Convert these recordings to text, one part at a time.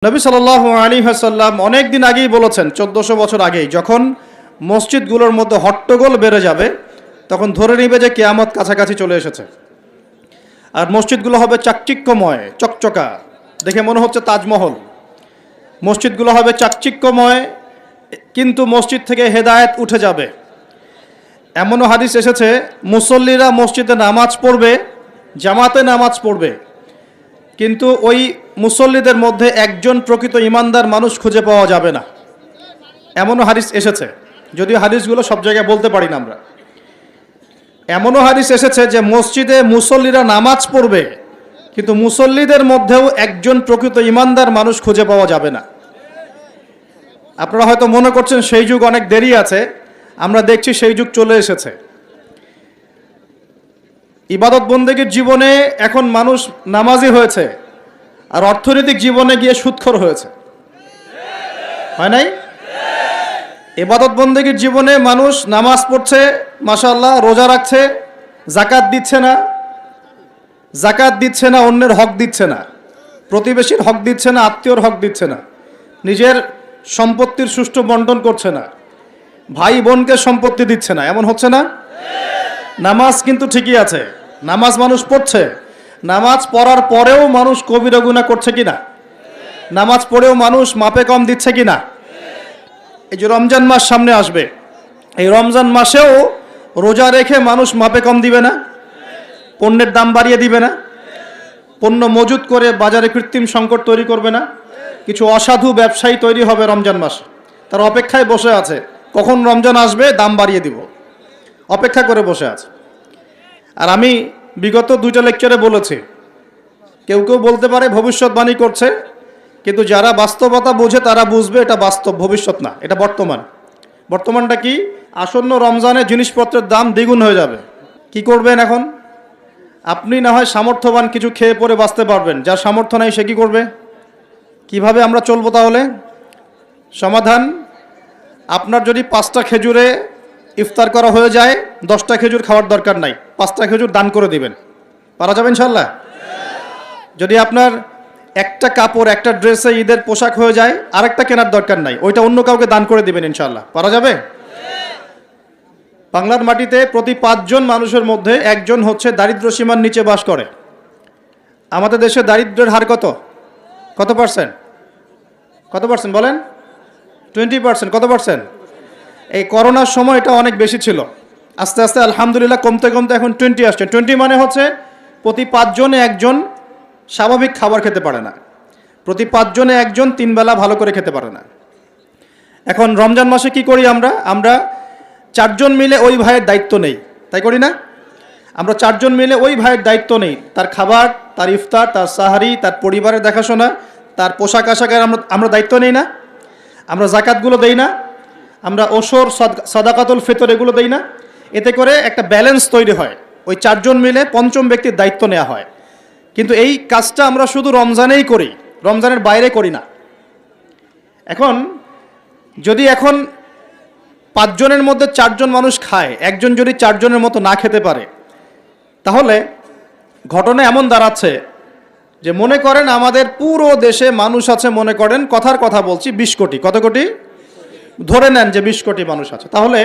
নবী সাল্লাল্লাহু আলাইহি ওয়াসাল্লাম অনেক দিন আগেই বলেছেন, 1400 বছর আগেই, যখন মসজিদগুলোর মধ্যে হট্টগোল বেড়ে যাবে তখন ধরে নিবে যে কিয়ামত কাছাকাছি চলে এসেছে। আর মসজিদগুলো হবে চাকচিক্যময়, চকচকা, দেখে মনে হচ্ছে তাজমহল। মসজিদগুলো হবে চাকচিক্যময়, কিন্তু মসজিদ থেকে হেদায়েত উঠে যাবে। এমনও হাদিস এসেছে, মুসল্লিরা মসজিদে নামাজ পড়বে, জামাতে নামাজ পড়বে, কিন্তু ওই মুসল্লিদের মধ্যে একজন প্রকৃত ইমানদার মানুষ খুঁজে পাওয়া যাবে না। এমনও হাদিস এসেছে, যদিও হাদিসগুলো সব জায়গায় বলতে পারি না আমরা। এমনও হাদিস এসেছে যে মসজিদে মুসল্লিরা নামাজ পড়বে, কিন্তু মুসল্লিদের মধ্যেও একজন প্রকৃত ইমানদার মানুষ খুঁজে পাওয়া যাবে না। আপনারা হয়তো মনে করছেন সেই যুগ অনেক দেরি আছে, আমরা দেখছি সেই যুগ চলে এসেছে। ইবাদত বন্দেগীর জীবনে এখন মানুষ নামাজি হয়েছে, আর অর্থনৈতিক জীবনে গিয়ে সুদখোর হয়েছে, হয় নাই? ইবাদত বন্দেগীর জীবনে মানুষ নামাজ পড়ছে, মাশাআল্লাহ, রোজা রাখছে, যাকাত দিচ্ছে না, অন্যের হক দিচ্ছে না, প্রতিবেশীর হক দিচ্ছে না, আত্মীয়র হক দিচ্ছে না, নিজের সম্পত্তির সুষ্ঠু বন্টন করছে না, ভাই বোনকে সম্পত্তি দিচ্ছে না। এমন হচ্ছে না? নামাজ কিন্তু ঠিকই আছে, নামাজ মানুষ পড়ছে, নামাজ পড়ার পরেও মানুষ কবিরা গুনাহ করছে কিনা, নামাজ পড়েও মানুষ মাপে কম দিচ্ছে কিনা। এই যে রমজান মাস সামনে আসবে, এই রমজান মাসেও রোজা রেখে মানুষ মাপে কম দিবে না, পণ্যের দাম বাড়িয়ে দিবে না, পণ্য মজুত করে বাজারে কৃত্রিম সংকট তৈরি করবে না। কিছু অসাধু ব্যবসায়ী তৈরি হবে রমজান মাসে, তার অপেক্ষায় বসে আছে কখন রমজান আসবে দাম বাড়িয়ে দিব, অপেক্ষা করে বসে আছে। আর আমি বিগত 2টা লেকচারে বলেছি, কেউ কেউ বলতে পারে ভবিষ্যৎবাণী করছে, কিন্তু যারা বাস্তবতা বোঝে তারা বুঝবে এটা বাস্তব, ভবিষ্যৎ না, এটা বর্তমান। বর্তমানটা কি? আসন্ন রমজানে জিনিসপত্রের দাম দ্বিগুণ হয়ে যাবে। কি করবেন এখন? আপনি না হয় সামর্থ্যবান, কিছু খেয়ে পরে বাঁচতে পারবেন, যার সামর্থ্য নাই সে কি করবে? কিভাবে আমরা চলবো তাহলে? সমাধান, আপনার যদি 5টা খেজুরে ইফতার করা হয়ে যায়, 10টা খেজুর খাওয়ার দরকার নাই, 5টা খেজুর দান করে দিবেন। পারা যাবে ইনশাল্লাহ? যদি আপনার একটা কাপড়, একটা ড্রেসে ঈদের পোশাক হয়ে যায়, আরেকটা কেনার দরকার নাই, ওইটা অন্য কাউকে দান করে দিবেন ইনশাল্লাহ। পারা যাবে? বাংলার মাটিতে প্রতি 5 জন মানুষের মধ্যে একজন হচ্ছে দারিদ্র সীমার নিচে বাস করে। আমাদের দেশে দারিদ্র্যের হার কত? কত পার্সেন্ট? কত পার্সেন্ট বলেন? 20%। কত পার্সেন্ট? এই করোনার সময় এটা অনেক বেশি ছিল, আস্তে আস্তে আলহামদুলিল্লাহ কমতে কমতে এখন 20 আসছে। 20 মানে হচ্ছে প্রতি 5 জনে একজন স্বাভাবিক খাবার খেতে পারে না, প্রতি 5 জনে একজন 3 বেলা ভালো করে খেতে পারে না। এখন রমজান মাসে কি করি আমরা? 4 জন মিলে ওই ভাইয়ের দায়িত্ব নেই, তাই করি না? আমরা 4 জন মিলে ওই ভাইয়ের দায়িত্ব নেই, তার খাবার, তার ইফতার, তার সাহারি, তার পরিবারের দেখাশোনা, তার পোশাক আশাকের আমরা দায়িত্ব নেই না? আমরা জাকাতগুলো দেই না? আমরা ওসর, সাদাকাতুল ফিতর এগুলো দেই না? এতে করে একটা ব্যালেন্স তৈরি হয়, ওই 4 জন মিলে 5ম ব্যক্তির দায়িত্ব নেওয়া হয়। কিন্তু এই কাজটা আমরা শুধু রমজানেই করি, রমজানের বাইরে করি না। এখন যদি 5 জনের মধ্যে 4 জন মানুষ খায়, একজন যদি 4 জনের মতো না খেতে পারে, তাহলে ঘটনা এমন দাঁড়াচ্ছে যে মনে করেন আমাদের পুরো দেশে মানুষ আছে, মনে করেন কথার কথা বলছি 20 কোটি। কত কোটি? ধরে নেন যে 20 কোটি মানুষ আছে, তাহলে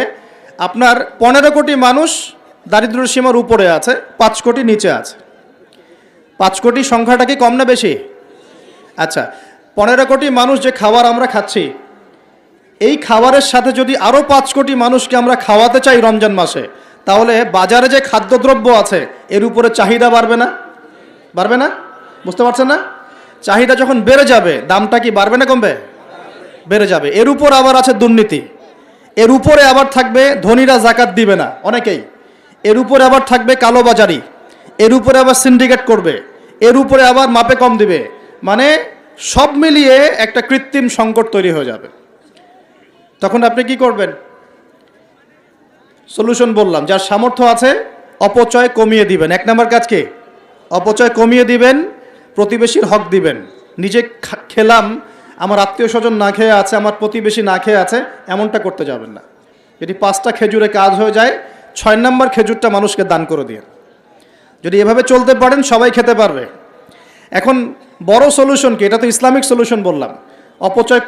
আপনার 15 কোটি মানুষ দারিদ্র সীমার উপরে আছে, 5 কোটি নিচে আছে। 5 কোটি সংখ্যাটা কি কম না বেশি? আচ্ছা, 15 কোটি মানুষ যে খাবার আমরা খাচ্ছি, এই খাবারের সাথে যদি আরও 5 কোটি মানুষকে আমরা খাওয়াতে চাই রমজান মাসে, তাহলে বাজারে যে খাদ্যদ্রব্য আছে এর উপরে চাহিদা বাড়বে না? বাড়বে না? বুঝতে পারছেন না? চাহিদা যখন বেড়ে যাবে, দামটা কি বাড়বে না কমবে? বেড়ে যাবে। এর উপর আবার আছে দুর্নীতি, এর উপরে আবার থাকবে ধনীরা জাকাত দিবে না অনেকেই, এর উপরে আবার থাকবে কালোবাজারি, এর উপরে আবার সিন্ডিকেট করবে, এর উপরে আবার মাপে কম দিবে, মানে সব মিলিয়ে একটা কৃত্রিম সংকট তৈরি হয়ে যাবে। তখন আপনি কি করবেন? সলিউশন বললাম, যার সামর্থ্য আছে অপচয় কমিয়ে দিবেন। 1 নম্বর কাজ কি? অপচয় কমিয়ে দিবেন, প্রতিবেশীর হক দিবেন। নিজে খেলাম, আমার আত্মীয় স্বজন না খেয়ে আছে, আমার প্রতিবেশী না খেয়ে আছে, এমনটা করতে যাবেন না। যদি 5টা খেজুরে কাজ হয়ে যায়, 6 নম্বর খেজুরটা মানুষকে দান করে দিয়ে, যদি এভাবে চলতে পারেন সবাই খেতে পারবে। এখন বড় সলিউশন কি? এটা তো ইসলামিক সলিউশন বললাম। অপচয়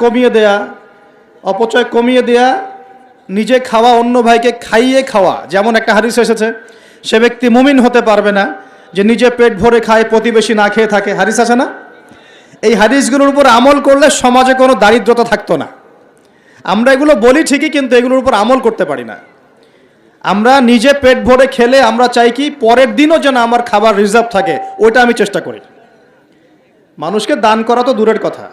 কমিয়ে দেয়া, নিজে খাওয়া, অন্য ভাইকে খাইয়ে খাওয়া। যেমন একটা হাদিস এসেছে, সে ব্যক্তি মুমিন হতে পারবে না যে নিজে পেট ভরে খায়, প্রতিবেশী না খেয়ে থাকে। হাদিস আছে না? এই হাদিসগুলোর উপর আমল করলে সমাজে কোনো দারিদ্রতা থাকতো না। আমরা এগুলো বলি ঠিকই, কিন্তু এগুলোর উপর আমল করতে পারি না। আমরা নিজে পেট ভরে খেলে আমরা চাই কি পরের দিনও যেন আমার খাবার রিজার্ভ থাকে, ওইটা আমি চেষ্টা করি। মানুষকে দান করা তো দূরের কথা,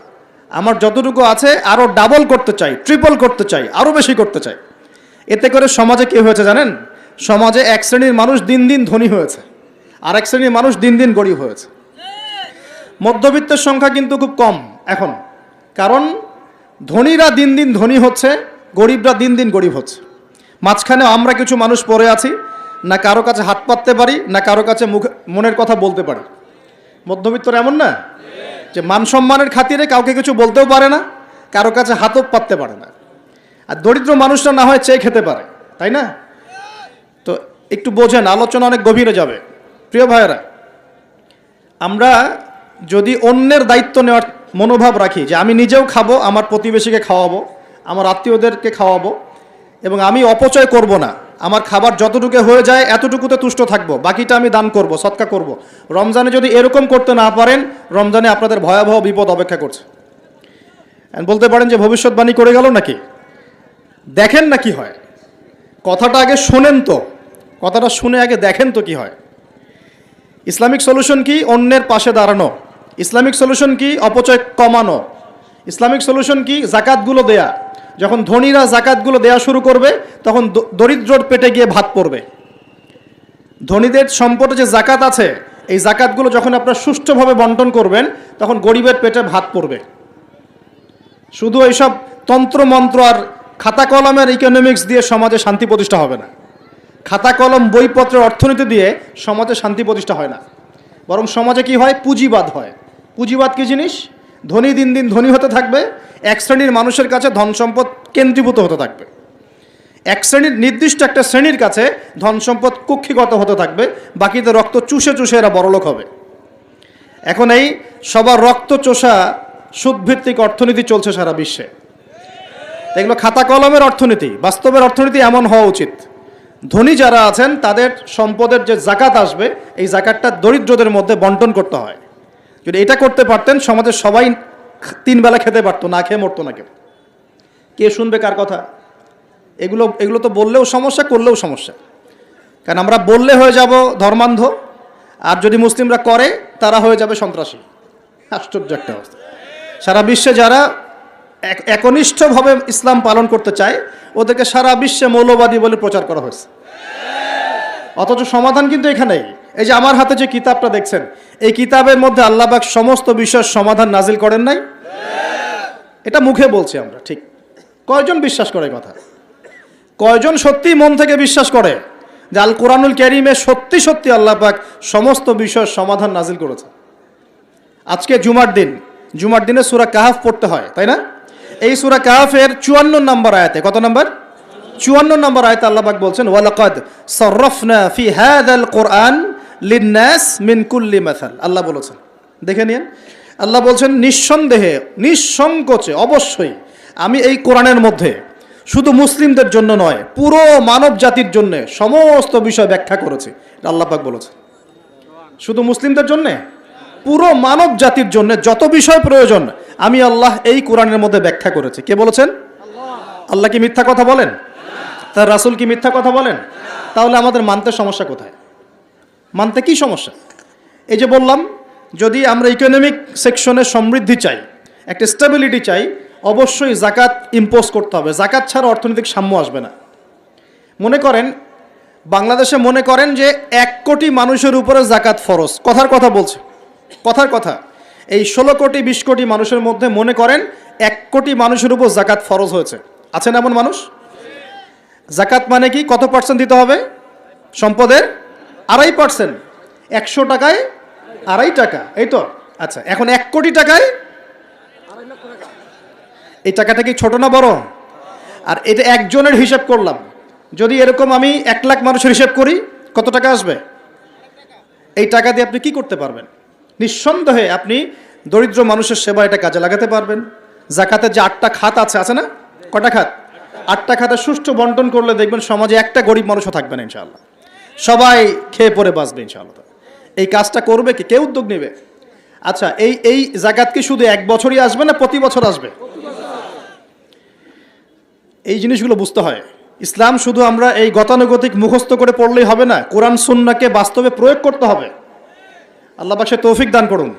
আমার যতটুকু আছে আরও ডাবল করতে চাই, ট্রিপল করতে চাই, আরও বেশি করতে চাই। এতে করে সমাজে কী হয়েছে জানেন? সমাজে এক শ্রেণীর মানুষ দিন দিন ধনী হয়েছে, আর এক শ্রেণীর মানুষ দিন দিন গরিব হয়েছে। মধ্যবিত্তের সংখ্যা কিন্তু খুব কম এখন, কারণ ধনীরা দিন দিন ধনী হচ্ছে, গরিবরা দিন দিন গরিব হচ্ছে। মাঝখানে আমরা কিছু মানুষ পড়ে আছি, না কারো কাছে হাত পাততে পারি, না কারো কাছে মনের কথা বলতে পারি। মধ্যবিত্তরা এমন না যে মান সম্মানের খাতিরে কাউকে কিছু বলতেও পারে না, কারো কাছে হাতও পাততে পারে না। আর দরিদ্র মানুষরা না হয় চেয়ে খেতে পারে, তাই না? তো একটু বোঝেন, আলোচনা অনেক গভীরে যাবে। প্রিয় ভাইয়েরা, আমরা যদি অন্যের দায়িত্ব নেওয়ার মনোভাব রাখি যে আমি নিজেও খাবো, আমার প্রতিবেশীকে খাওয়াবো, আমার আত্মীয়দেরকে খাওয়াবো, এবং আমি অপচয় করব না, আমার খাবার যতটুকু হয়ে যায় এতটুকুতে তুষ্ট থাকবো, বাকিটা আমি দান করব, সদকা করব। রমজানে যদি এরকম করতে না পারেন, রমজানে আপনাদের ভয়াবহ বিপদ অপেক্ষা করছে। বলতে পারেন যে ভবিষ্যৎবাণী করে গেল নাকি? দেখেন না কি হয়। কথাটা আগে শোনেন তো, কথাটা শুনে আগে দেখেন তো কি হয়। ইসলামিক সলিউশন কি? অন্যের পাশে দাঁড়ানো। ইসলামিক সলিউশন কি? অপচয় কমানো। ইসলামিক সলিউশন কি? জাকাতগুলো দেয়া। যখন ধনীরা জাকাতগুলো দেয়া শুরু করবে, তখন দরিদ্রর পেটে গিয়ে ভাত পড়বে। ধনীদের সম্পদে যে জাকাত আছে, এই জাকাতগুলো যখন আপনারা সুষ্ঠুভাবে বন্টন করবেন, তখন গরিবের পেটে ভাত পড়বে। শুধু এইসব তন্ত্রমন্ত্র আর খাতা কলমের ইকোনমিক্স দিয়ে সমাজে শান্তি প্রতিষ্ঠা হবে না। খাতা কলম বইপত্রের অর্থনীতি দিয়ে সমাজে শান্তি প্রতিষ্ঠা হয় না, বরং সমাজে কি হয়? পুঁজিবাদ হয়। পুঁজিবাদ কি জিনিস? ধনী দিন দিন ধনী হতে থাকবে, এক শ্রেণীর মানুষের কাছে ধন সম্পদ কেন্দ্রীভূত হতে থাকবে, এক শ্রেণীর নির্দিষ্ট একটা শ্রেণীর কাছে ধন সম্পদ কুক্ষিগত হতে থাকবে, বাকিদের রক্ত চুষে চুষে এরা বড়লোক হবে। এখন এই সবার রক্ত চোষা সুদভিত্তিক অর্থনীতি চলছে সারা বিশ্বে। এগুলো খাতা কলমের অর্থনীতি। বাস্তবের অর্থনীতি এমন হওয়া উচিত, ধনী যারা আছেন তাদের সম্পদের যে জাকাত আসবে, এই জাকাতটা দরিদ্রদের মধ্যে বন্টন করতে হয়। যদি এটা করতে পারতেন, সমাজের সবাই 3 বেলা খেতে পারতো, না খেয়ে মরতো না কেউ। কে শুনবে কার কথা? এগুলো তো বললেও সমস্যা, করলেও সমস্যা। কারণ আমরা বললে হয়ে যাব ধর্মান্ধ, আর যদি মুসলিমরা করে তারা হয়ে যাবে সন্ত্রাসী। আশ্চর্য একটা অবস্থা। সারা বিশ্বে যারা একনিষ্ঠভাবে ইসলাম পালন করতে চায়, ওদেরকে সারা বিশ্বে মৌলবাদী বলে প্রচার করা হয়েছে। অথচ সমাধান কিন্তু এখানেই। এই যে আমার হাতে যে কিতাবটা দেখছেন, এই কিতাবের মধ্যে আল্লাহ পাক সমস্ত বিষয়ের সমাধান নাজিল করেন নাই? এটা মুখে বলছি আমরা, ঠিক। কয়জন বিশ্বাস করে কথা? কয়জন সত্যি মন থেকে বিশ্বাস করে যে আল কোরআনুল কারীমে সত্যি সত্যি আল্লাহ পাক সমস্ত বিষয়ের সমাধান নাজিল করেছে? আজকে জুমার দিনে সূরা কাহফ পড়তে হয়, তাই না? এই সূরা কাহফের 54 নম্বর আয়াতে, কত নম্বর? 54 নম্বর আয়াতে আল্লাহ পাক বলছেন, ওয়ালাকাদ সাররাফনা ফি হাযাল কুরআন লিন-নাস মিন কুল্লি মাসাল। আল্লাহ বলেছেন, দেখে নিন, আল্লাহ বলছেন নিঃসন্দেহে, নিঃসংকোচে, অবশ্যই আমি এই কোরআনের মধ্যে শুধু মুসলিমদের জন্য নয়, পুরো মানব জাতির জন্য সমস্ত বিষয় ব্যাখ্যা করেছি। আল্লাহ পাক বলেছেন শুধু মুসলিমদের জন্য, পুরো মানব জাতির জন্য যত বিষয় প্রয়োজন আমি আল্লাহ এই কোরআনের মধ্যে ব্যাখ্যা করেছি। কে বলেছেন? আল্লাহ কি মিথ্যা কথা বলেন? তার রাসূল কি মিথ্যা কথা বলেন? তাহলে আমাদের মানতে সমস্যা কোথায়? মানতে কি সমস্যা? এই যে বললাম, যদি আমরা ইকোনমিক সেকশনে সমৃদ্ধি চাই, একটা স্টেবিলিটি চাই, অবশ্যই জাকাত ইম্পোজ করতে হবে। জাকাত ছাড়া অর্থনৈতিক সাম্য আসবে না। মনে করেন বাংলাদেশে মনে করেন যে 1 কোটি মানুষের উপরে জাকাত ফরজ। কথার কথা বলছে, কথার কথা। এই 16 কোটি 20 কোটি মানুষের মধ্যে মনে করেন 1 কোটি মানুষের উপর জাকাত ফরজ হয়েছে। আছেন এমন মানুষ? জাকাত মানে কি? কত পার্সেন্ট দিতে হবে সম্পদের? 2.5%। 100 টাকায় 2.5 টাকা, এই তো। আচ্ছা, এখন 1 কোটি টাকায় এই টাকাটা কি ছোট না বড়? আর এটা একজনের হিসাব করলাম, যদি এরকম আমি 1 লাখ মানুষের হিসাব করি, কত টাকা আসবে? এই টাকা দিয়ে আপনি কি করতে পারবেন? নিঃসন্দেহে আপনি দরিদ্র মানুষের সেবা এটা কাজে লাগাতে পারবেন। জাকাতের যে 8টা খাত আছে না? কটা খাত? 8টা খাতে সুষ্ঠু বন্টন করলে দেখবেন সমাজে একটা গরিব মানুষও থাকবে না ইনশাআল্লাহ, সবাই খেয়ে পরে বাঁচবে ইনশাআল্লাহ। এই কাজটা করবে কি? কে উদ্যোগ নেবে? আচ্ছা, এই জাকাত কি শুধু 1 বছরই আসবে না প্রতি বছর আসবে? এই জিনিসগুলো বুঝতে হয়। ইসলাম শুধু আমরা এই গতানুগতিক মুখস্থ করে পড়লেই হবে না, কোরআন সুন্নাহকে বাস্তবে প্রয়োগ করতে হবে। আল্লাহ পাক সে তৌফিক দান করুন।